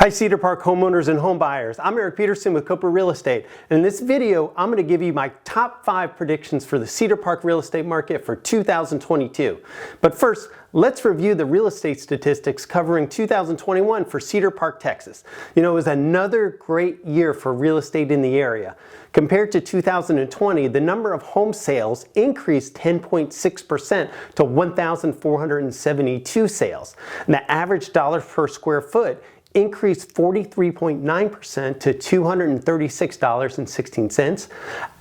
Hi Cedar Park homeowners and home buyers. I'm Eric Peterson with Cooper Real Estate. And in this video, I'm going to give you my top 5 predictions for the Cedar Park real estate market for 2022. But first, let's review the real estate statistics covering 2021 for Cedar Park, Texas. You know, it was another great year for real estate in the area. Compared to 2020, the number of home sales increased 10.6% to 1,472 sales. And the average dollar per square foot increased 43.9% to $236.16.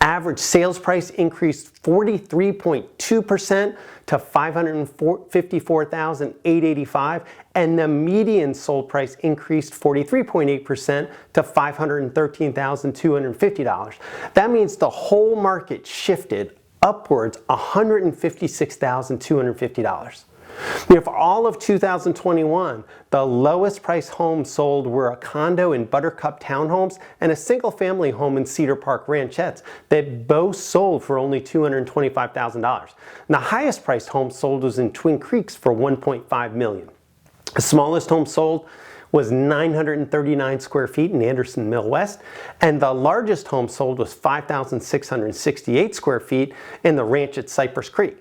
Average sales price increased 43.2% to $554,885, and the median sold price increased 43.8% to $513,250. That means the whole market shifted upwards $156,250. You know, for all of 2021, the lowest price homes sold were a condo in Buttercup Townhomes and a single family home in Cedar Park Ranchettes that both sold for only $225,000. And the highest priced home sold was in Twin Creeks for $1.5 million. The smallest home sold was 939 square feet in Anderson Mill West, and the largest home sold was 5,668 square feet in the ranch at Cypress Creek.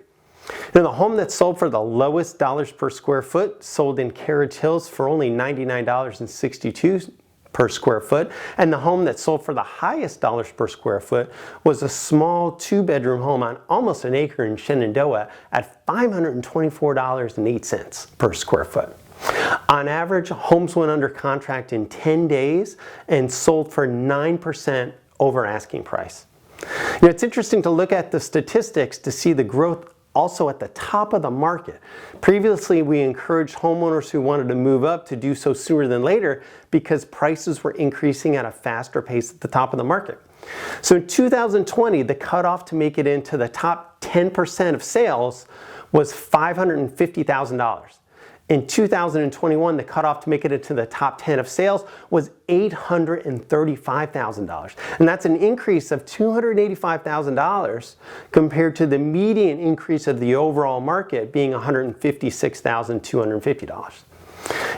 Now, the home that sold for the lowest dollars per square foot sold in Carriage Hills for only $99.62 per square foot, and the home that sold for the highest dollars per square foot was a small 2-bedroom home on almost an acre in Shenandoah at $524.08 per square foot. On average, homes went under contract in 10 days and sold for 9% over asking price. You know, it's interesting to look at the statistics to see the growth also at the top of the market. Previously, we encouraged homeowners who wanted to move up to do so sooner than later because prices were increasing at a faster pace at the top of the market. So in 2020, the cutoff to make it into the top 10% of sales was $550,000. In 2021, the cutoff to make it into the top 10 of sales was $835,000. And that's an increase of $285,000 compared to the median increase of the overall market being $156,250.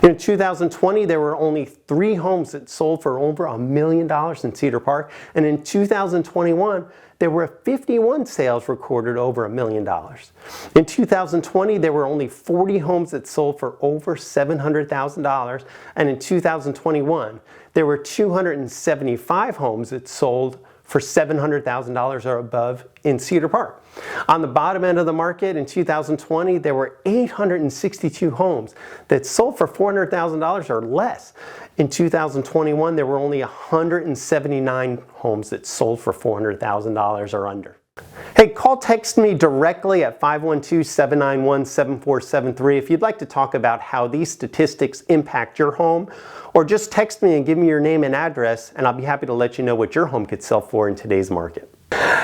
In 2020, there were only 3 homes that sold for over $1 million in Cedar Park. And in 2021, there were 51 sales recorded over $1 million. In 2020, there were only 40 homes that sold for over $700,000. And in 2021, there were 275 homes that sold for $700,000 or above in Cedar Park. On the bottom end of the market in 2020, there were 862 homes that sold for $400,000 or less. In 2021, there were only 179 homes that sold for $400,000 or under. Hey, call text me directly at 512-791-7473 if you'd like to talk about how these statistics impact your home, or just text me and give me your name and address, and I'll be happy to let you know what your home could sell for in today's market.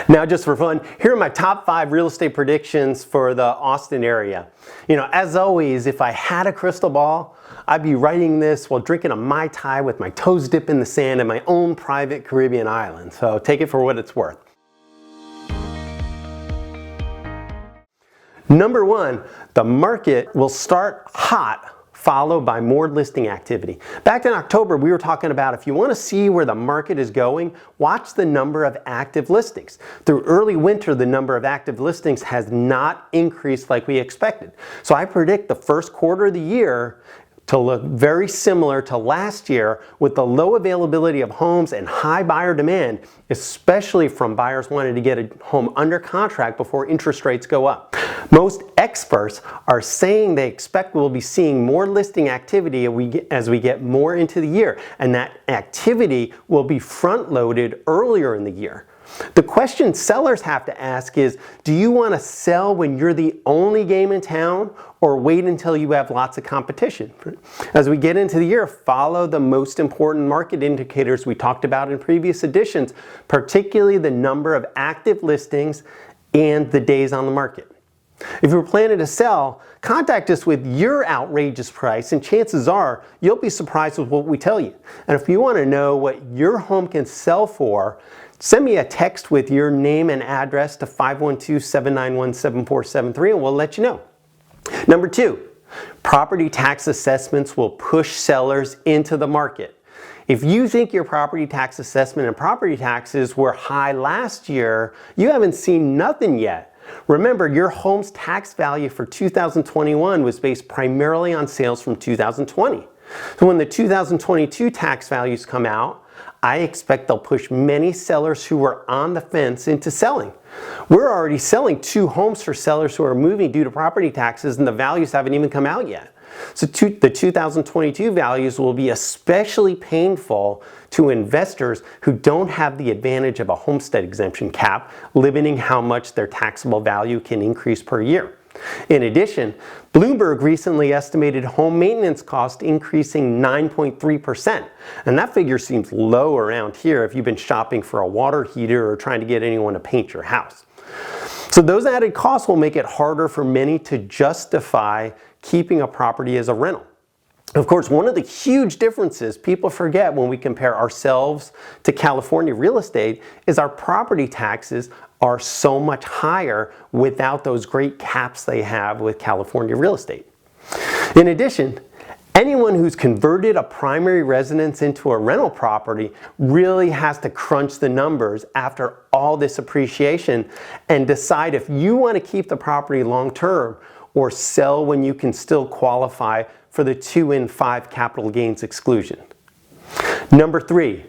Now, just for fun, here are my top 5 real estate predictions for the Austin area. You know, as always, if I had a crystal ball, I'd be writing this while drinking a Mai Tai with my toes dipped in the sand in my own private Caribbean island. So take it for what it's worth. Number 1, the market will start hot, followed by more listing activity. Back in October, we were talking about if you want to see where the market is going, watch the number of active listings. Through early winter, the number of active listings has not increased like we expected. So I predict the first quarter of the year to look very similar to last year with the low availability of homes and high buyer demand, especially from buyers wanting to get a home under contract before interest rates go up. Most experts are saying they expect we'll be seeing more listing activity as we get more into the year, and that activity will be front-loaded earlier in the year. The question sellers have to ask is, do you want to sell when you're the only game in town, or wait until you have lots of competition? As we get into the year, follow the most important market indicators we talked about in previous editions, particularly the number of active listings and the days on the market. If you're planning to sell, contact us with your outrageous price, and chances are you'll be surprised with what we tell you. And if you want to know what your home can sell for, send me a text with your name and address to 512-791-7473 and we'll let you know. Number 2, Property tax assessments will push sellers into the market. If you think your property tax assessment and property taxes were high last year, you haven't seen nothing yet. Remember, your home's tax value for 2021 was based primarily on sales from 2020. So when the 2022 tax values come out, I expect they'll push many sellers who were on the fence into selling. We're already selling 2 homes for sellers who are moving due to property taxes, and the values haven't even come out yet. So the 2022 values will be especially painful to investors who don't have the advantage of a homestead exemption cap, limiting how much their taxable value can increase per year. In addition, Bloomberg recently estimated home maintenance cost increasing 9.3%, and that figure seems low around here if you've been shopping for a water heater or trying to get anyone to paint your house. So those added costs will make it harder for many to justify keeping a property as a rental. Of course, one of the huge differences people forget when we compare ourselves to California real estate is our property taxes are so much higher without those great caps they have with California real estate. In addition, anyone who's converted a primary residence into a rental property really has to crunch the numbers after all this appreciation and decide if you want to keep the property long term or sell when you can still qualify for the 2 in 5 capital gains exclusion. Number 3,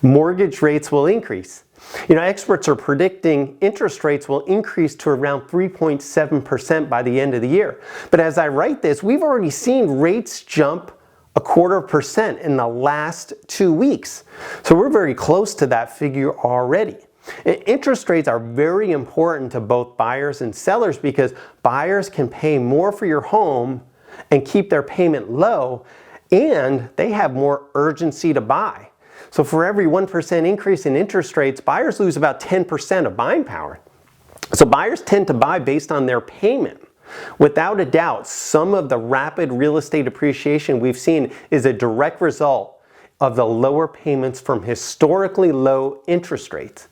mortgage rates will increase. Experts are predicting interest rates will increase to around 3.7% by the end of the year. But as I write this, we've already seen rates jump 0.25% in the last 2 weeks. So we're very close to that figure already. Interest rates are very important to both buyers and sellers because buyers can pay more for your home and keep their payment low, and they have more urgency to buy. So for every 1% increase in interest rates, buyers lose about 10% of buying power. So buyers tend to buy based on their payment. Without a doubt, some of the rapid real estate appreciation we've seen is a direct result of the lower payments from historically low interest rates.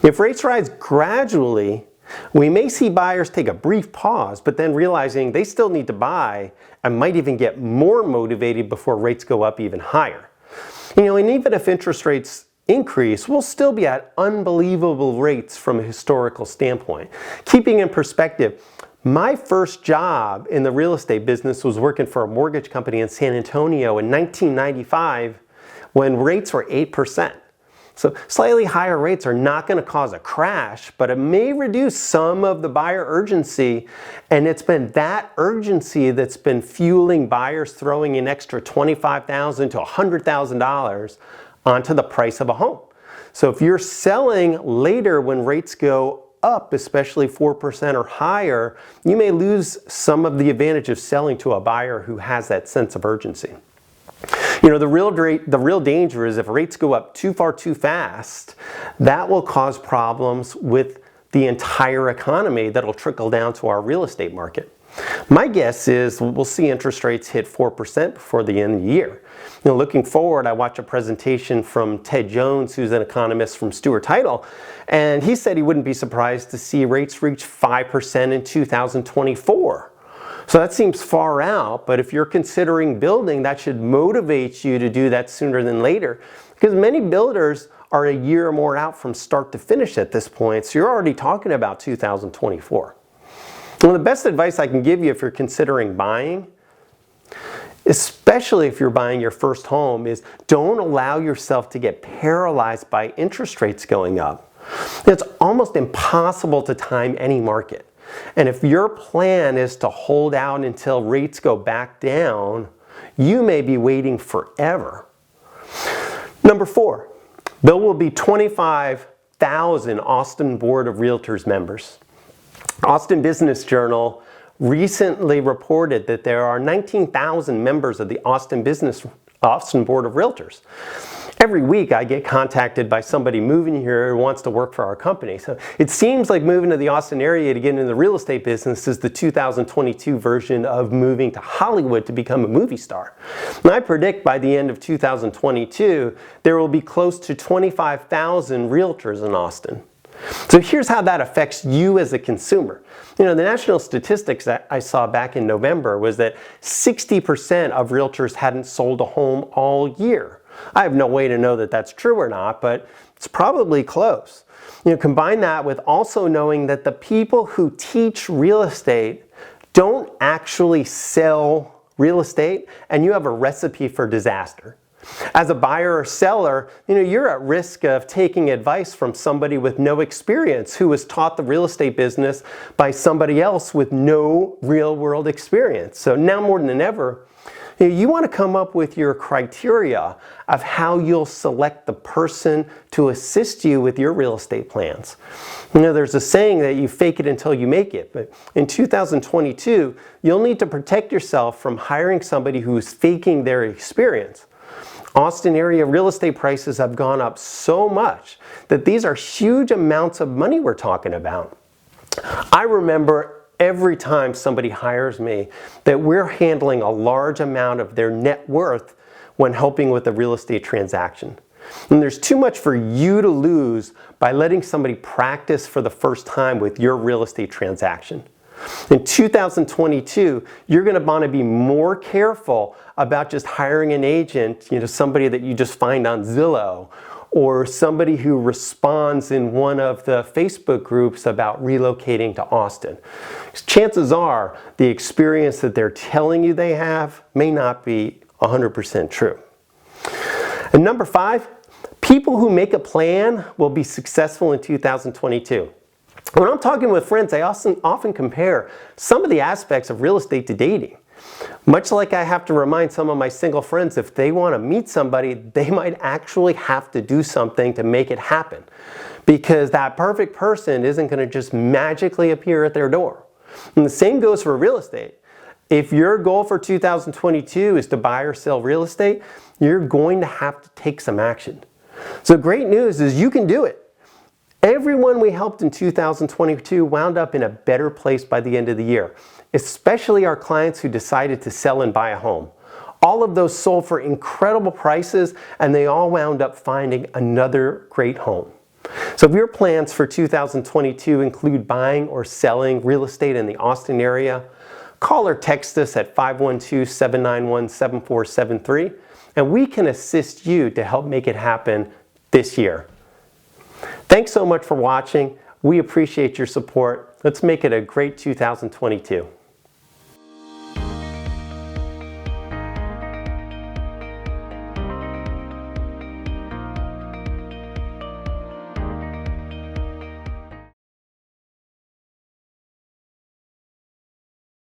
If rates rise gradually, we may see buyers take a brief pause, but then realizing they still need to buy and might even get more motivated before rates go up even higher. And even if interest rates increase, we'll still be at unbelievable rates from a historical standpoint. Keeping in perspective, my first job in the real estate business was working for a mortgage company in San Antonio in 1995 when rates were 8%. So slightly higher rates are not going to cause a crash, but it may reduce some of the buyer urgency, and it's been that urgency that's been fueling buyers throwing an extra $25,000 to $100,000 onto the price of a home. So if you're selling later when rates go up, especially 4% or higher, you may lose some of the advantage of selling to a buyer who has that sense of urgency. The real danger is if rates go up too far too fast, that will cause problems with the entire economy that'll trickle down to our real estate market. My guess is we'll see interest rates hit 4% before the end of the year. Looking forward, I watched a presentation from Ted Jones, who's an economist from Stewart Title, and he said he wouldn't be surprised to see rates reach 5% in 2024. So that seems far out, but if you're considering building, that should motivate you to do that sooner than later, because many builders are a year or more out from start to finish at this point, so you're already talking about 2024. Well, the best advice I can give you if you're considering buying, especially if you're buying your first home, is don't allow yourself to get paralyzed by interest rates going up. It's almost impossible to time any market. And if your plan is to hold out until rates go back down, you may be waiting forever. Number 4, there will be 25,000 Austin Board of Realtors members. Austin Business Journal recently reported that there are 19,000 members of the Austin Board of Realtors. Every week I get contacted by somebody moving here who wants to work for our company. So it seems like moving to the Austin area to get into the real estate business is the 2022 version of moving to Hollywood to become a movie star. And I predict by the end of 2022 there will be close to 25,000 realtors in Austin. So here's how that affects you as a consumer. You know, the national statistics that I saw back in November was that 60% of realtors hadn't sold a home all year. I have no way to know that that's true or not, but it's probably close. You know, combine that with also knowing that the people who teach real estate don't actually sell real estate, and you have a recipe for disaster. As a buyer or seller, you know, you're at risk of taking advice from somebody with no experience who was taught the real estate business by somebody else with no real world experience. So now more than ever, you want to come up with your criteria of how you'll select the person to assist you with your real estate plans. You know, there's a saying that you fake it until you make it, but in 2022, you'll need to protect yourself from hiring somebody who's faking their experience. Austin area real estate prices have gone up so much that these are huge amounts of money we're talking about. I remember every time somebody hires me that we're handling a large amount of their net worth when helping with a real estate transaction. And there's too much for you to lose by letting somebody practice for the first time with your real estate transaction. In 2022, you're going to want to be more careful about just hiring an agent, you know, somebody that you just find on Zillow, or somebody who responds in one of the Facebook groups about relocating to Austin. Chances are the experience that they're telling you they have may not be 100% true. And number 5, people who make a plan will be successful in 2022. When I'm talking with friends, I often compare some of the aspects of real estate to dating. Much like I have to remind some of my single friends, if they want to meet somebody, they might actually have to do something to make it happen. Because that perfect person isn't going to just magically appear at their door. And the same goes for real estate. If your goal for 2022 is to buy or sell real estate, you're going to have to take some action. So great news is you can do it. Everyone we helped in 2022 wound up in a better place by the end of the year, especially our clients who decided to sell and buy a home. All of those sold for incredible prices, and they all wound up finding another great home. So if your plans for 2022 include buying or selling real estate in the Austin area, call or text us at 512-791-7473, and we can assist you to help make it happen this year. Thanks so much for watching. We appreciate your support. Let's make it a great 2022.